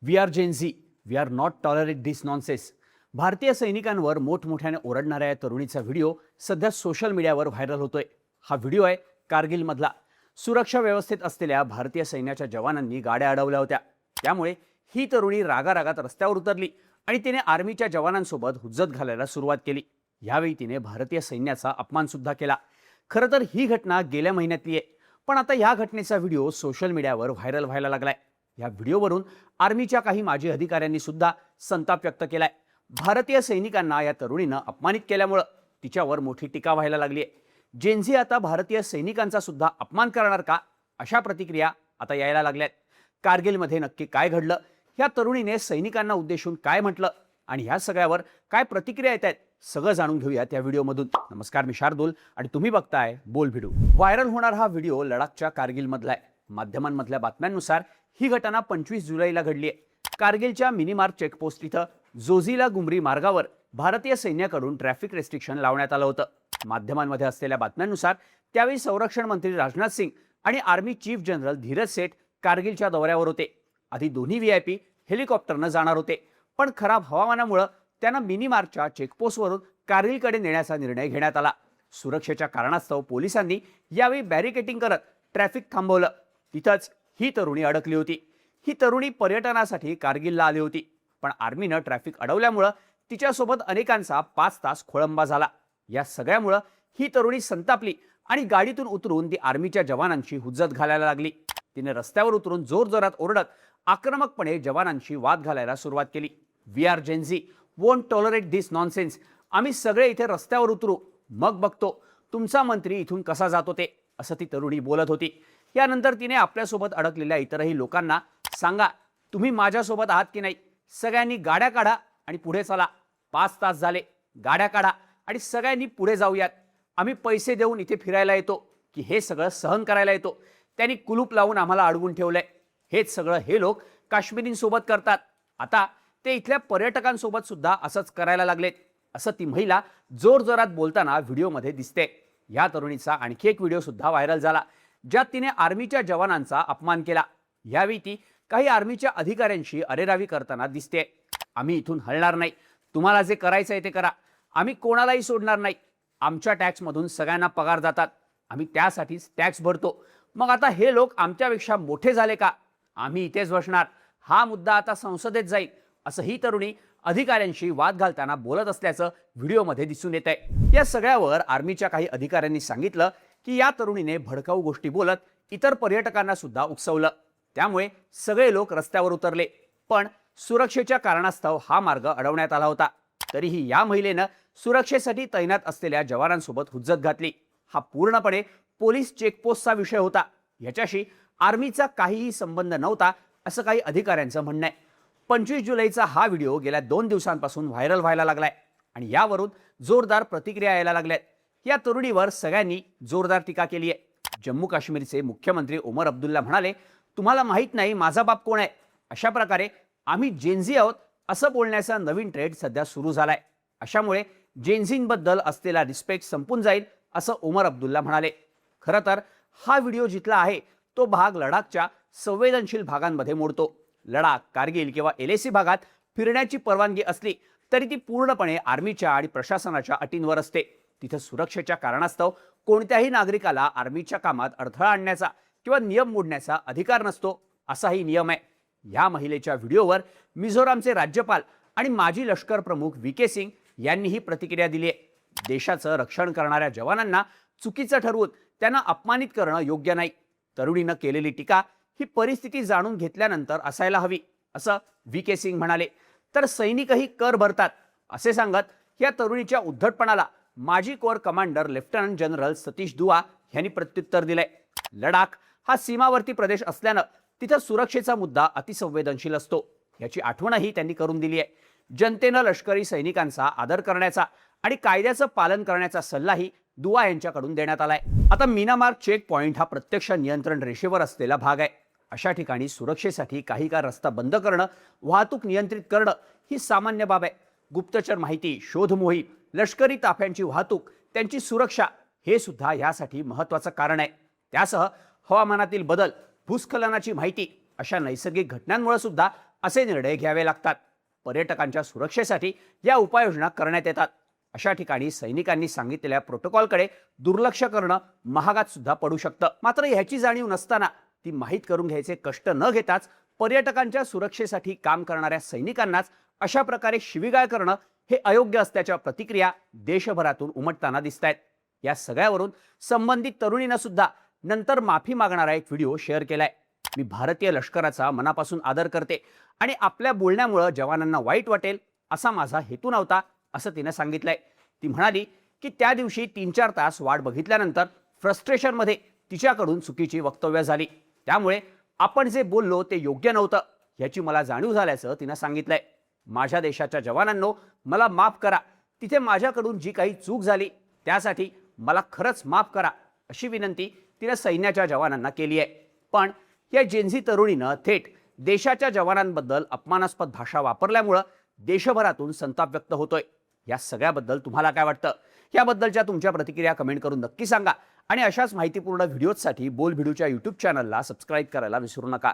We are Gen Z, we are not tolerate this nonsense. भारतीय सैनिकांवर मोठमोठ्याने ओरडणाऱ्या या तरुणीचा व्हिडिओ सध्या सोशल मीडियावर व्हायरल होतोय. हा व्हिडिओ आहे कारगिलमधला. सुरक्षा व्यवस्थेत असलेल्या भारतीय सैन्याच्या जवानांनी गाड्या अडवल्या होत्या. त्यामुळे ही तरुणी रागारागात रस्त्यावर उतरली आणि तिने आर्मीच्या जवानांसोबत हुज्जत घालायला सुरुवात केली. यावेळी तिने भारतीय सैन्याचा अपमान सुद्धा केला. खरं तर ही घटना गेल्या महिन्यातली आहे, पण आता या घटनेचा व्हिडिओ सोशल मीडियावर व्हायरल व्हायला लागलाय. या व्हिडिओवरून आर्मीच्या काही माजी अधिकाऱ्यांनी सुद्धा संताप व्यक्त केलाय. भारतीय सैनिकांना या तरुणीनं अपमानित केल्यामुळे तिच्यावर मोठी टीका व्हायला लागली आहे. जेन झी आता भारतीय सैनिकांचा सुद्धा अपमान करणार का, अशा प्रतिक्रिया आता यायला लागल्यात. कारगिलमध्ये नक्की काय घडलं, या तरुणीने सैनिकांना उद्देशून काय म्हटलं आणि ह्या सगळ्यावर काय प्रतिक्रिया येत आहेत, सगळं जाणून घेऊया त्या व्हिडिओमधून. नमस्कार, मी शार्दूल आणि तुम्ही बघताय बोल व्हिडिओ. व्हायरल होणार हा व्हिडिओ लडाखच्या कारगिलमधला आहे. माध्यमांमधल्या बातम्यांनुसार ही घटना 25 जुलैला घडली आहे. कारगिलच्या मिनीमार्क चेकपोस्ट इथं जोझिला गुमरी मार्गावर भारतीय सैन्याकडून ट्रॅफिक रेस्ट्रिक्शन लावण्यात आलं होतं. माध्यमांमध्ये असलेल्या बातम्यांनुसार त्यावेळी संरक्षण मंत्री राजनाथ सिंग आणि आर्मी चीफ जनरल धीरज सेठ कारगिलच्या दौऱ्यावर होते. आधी दोन्ही व्हीआयपी हेलिकॉप्टरनं जाणार होते, पण खराब हवामानामुळे त्यांना मिनीमार्कच्या चेकपोस्टवरून कारगिलकडे नेण्याचा निर्णय घेण्यात आला. सुरक्षेच्या कारणास्तव पोलिसांनी यावेळी बॅरिकेटिंग करत ट्रॅफिक थांबवलं. तिथंच ही तरुणी अडकली होती. ही तरुणी पर्यटनासाठी कारगिलला आली होती, पण आर्मीनं ट्रॅफिक अडवल्यामुळं तिच्यासोबत अनेकांचा 5 तास खोळंबा झाला. या सगळ्यामुळं ही तरुणी संतापली आणि गाडीतून उतरून ती आर्मीच्या जवानांची हुज्जत घालायला लागली. तिने रस्त्यावर उतरून जोरजोरात ओरडत आक्रमकपणे जवानांशी वाद घालायला सुरुवात केली. We are Gen Z, won't tolerate this nonsense. आम्ही सगळे इथे रस्त्यावर उतरू, मग बघतो तुमचा मंत्री इथून कसा जातो ते, असं ती तरुणी बोलत होती. यानंतर तिने आपल्यासोबत अडकलेल्या इतरही लोकांना, सांगा तुम्ही माझ्यासोबत आहात की नाही, सगळ्यांनी गाड्या काढा आणि पुढे चला. 5 तास झाले, गाड्या काढा आणि सगळ्यांनी पुढे जाऊयात. आम्ही पैसे देऊन इथे फिरायला येतो की हे सगळं सहन करायला येतो? त्यांनी कुलूप लावून आम्हाला अडवून ठेवलंय. हेच सगळं हे लोक काश्मीरींसोबत करतात. आता ते इथल्या पर्यटकांसोबत सुद्धा असंच करायला लागलेत, असं ती महिला जोरजोरात बोलताना व्हिडिओमध्ये दिसते. या तरुणीचा आणखी एक व्हिडिओ सुद्धा व्हायरल झाला, ज्यात तिने आर्मीच्या जवानांचा अपमान केला. यावेळी ती काही आर्मीच्या अधिकाऱ्यांशी अरेरावी करताना दिसते. आम्ही इथून हलणार नाही, तुम्हाला जे करायचंय ते करा, आम्ही कोणालाही सोडणार नाही. आमच्या टॅक्समधून सगळ्यांना पगार जातात, आम्ही त्यासाठीच टॅक्स भरतो. मग आता हे लोक आमच्यापेक्षा मोठे झाले का? आम्ही इथेच बसणार, हा मुद्दा आता संसदेत जाईल, असं ही तरुणी अधिकाऱ्यांशी वाद घालताना बोलत असल्याचं व्हिडिओमध्ये दिसून येत आहे. या सगळ्यावर आर्मीच्या काही अधिकाऱ्यांनी सांगितलं की या तरुणीने भडकाऊ गोष्टी बोलत इतर पर्यटकांना सुद्धा उकसवलं. त्यामुळे सगळे लोक रस्त्यावर उतरले, पण सुरक्षेच्या कारणास्तव हा मार्ग अडवण्यात आला होता. तरीही या महिलेनं सुरक्षेसाठी तैनात असलेल्या जवानांसोबत हुज्जत घातली. हा पूर्णपणे पोलीस चेकपोस्टचा विषय होता, याच्याशी आर्मीचा काहीही संबंध नव्हता, असं काही अधिकाऱ्यांचं म्हणणं आहे. 25 जुलैचा हा व्हिडिओ गेल्या 2 दिवसांपासून व्हायरल व्हायला लागलाय आणि यावरून जोरदार प्रतिक्रिया यायला लागल्यात. या तरुणीवर सगळ्यांनी जोरदार टीका केली आहे. जम्मू काश्मीरचे मुख्यमंत्री ओमर अब्दुल्ला म्हणाले, तुम्हाला माहित नाही माझा बाप कोण आहे? अशा प्रकारे आम्ही जेन झी आहोत असं बोलण्याचा नवीन ट्रेंड सध्या सुरू झालाय. अशामुळे जेन झींबद्दल असलेला रिस्पेक्ट संपून जाईल, असं ओमर अब्दुल्ला म्हणाले. खरं तर हा व्हिडिओ जिथला आहे तो भाग लडाखच्या संवेदनशील भागांमध्ये मोडतो. लडाख, कारगिल किंवा LAC भागात फिरण्याची परवानगी असली तरी ती पूर्णपणे आर्मीच्या आणि प्रशासनाच्या अटींवर असते. तिथं सुरक्षेच्या कारणास्तव कोणत्याही नागरिकाला आर्मीच्या कामात अडथळा आणण्याचा किंवा नियम मोडण्याचा अधिकार नसतो, असाही नियम आहे. या महिलेच्या व्हिडिओवर मिझोरामचे राज्यपाल आणि माजी लष्कर प्रमुख VK सिंग यांनीही प्रतिक्रिया दिली आहे. देशाचं रक्षण करणाऱ्या जवानांना चुकीचं ठरवून त्यांना अपमानित करणं योग्य नाही. तरुणीनं केलेली टीका ही परिस्थिती जाणून घेतल्यानंतर असायला हवी, असं VK सिंग म्हणाले. तर सैनिकही कर भरतात असे सांगत या तरुणीच्या उद्धटपणाला माजी core commander lieutenant general Satish दुआ यांनी प्रत्युत्तर दिलंय. लडाख हा सीमावर्ती प्रदेश असल्यानं तिथं सुरक्षेचा मुद्दा अतिसंवेदनशील असतो, याची आठवणही त्यांनी करून दिली आहे. जनतेनं लष्करी सैनिकांचा आदर करण्याचा आणि कायद्याचं पालन करण्याचा सल्लाही दुआ यांच्याकडून देण्यात आलाय. आता मिनामार्क चेक पॉइंट हा प्रत्यक्ष नियंत्रण रेषेवर असलेला भाग आहे. अशा ठिकाणी सुरक्षेसाठी काही काळ रस्ता बंद करणं, वाहतूक नियंत्रित करणं ही सामान्य बाब आहे. गुप्तचर माहिती, शोध मोहीम, लष्करी ताफ्यांची वाहतूक, त्यांची सुरक्षा हे सुद्धा यासाठी महत्त्वाचं कारण आहे. त्यासह हवामानातील बदल, भूस्खलनाची माहिती, अशा नैसर्गिक घटनांमुळे सुद्धा असे निर्णय घ्यावे लागतात. पर्यटकांच्या सुरक्षेसाठी या उपाययोजना करण्यात येतात. अशा ठिकाणी सैनिकांनी सांगितलेल्या प्रोटोकॉलकडे दुर्लक्ष करणं महागात सुद्धा पडू शकतं. मात्र ह्याची जाणीव नसताना ती माहीत करून घ्यायचे कष्ट न घेताच पर्यटकांच्या सुरक्षेसाठी काम करणाऱ्या सैनिकांनाच अशा प्रकारे शिवीगाळ करणं हे अयोग्य असल्याच्या प्रतिक्रिया देशभरातून उमटताना दिसत आहेत. या सगळ्यावरून संबंधित तरुणीनं सुद्धा नंतर माफी मागणारा एक व्हिडिओ शेअर केलाय. मी भारतीय लष्कराचा मनापासून आदर करते आणि आपल्या बोलण्यामुळे जवानांना वाईट वाटेल असा माझा हेतू नव्हता, असं तिने सांगितलंय. ती म्हणाली की त्या दिवशी 3-4 तास वाट बघितल्यानंतर फ्रस्ट्रेशनमध्ये तिच्याकडून चुकीची वक्तव्य झाली. त्यामुळे आपण जे बोललो ते योग्य नव्हतं याची मला जाणीव झाल्याचं तिनं सांगितलंय. माझ्या देशाच्या जवानांनो, मला माफ करा. तिथे माझ्याकडून जी काही चूक झाली त्यासाठी मला खरंच माफ करा अशी विनंती तिनं सैन्याच्या जवानांना केली आहे. पण या जेन्झी तरुणीनं थेट देशाच्या जवानांबद्दल अपमानास्पद भाषा वापरल्यामुळं देशभरातून संताप व्यक्त होतोय. या सगळ्याबद्दल तुम्हाला काय वाटतं? याबद्दलच्या तुमच्या प्रतिक्रिया कमेंट करून नक्की सांगा आणि अशाच माहितीपूर्ण व्हिडिओजसाठी बोलबिडूच्या यूट्यूब चॅनलला सबस्क्राईब करायला विसरू नका.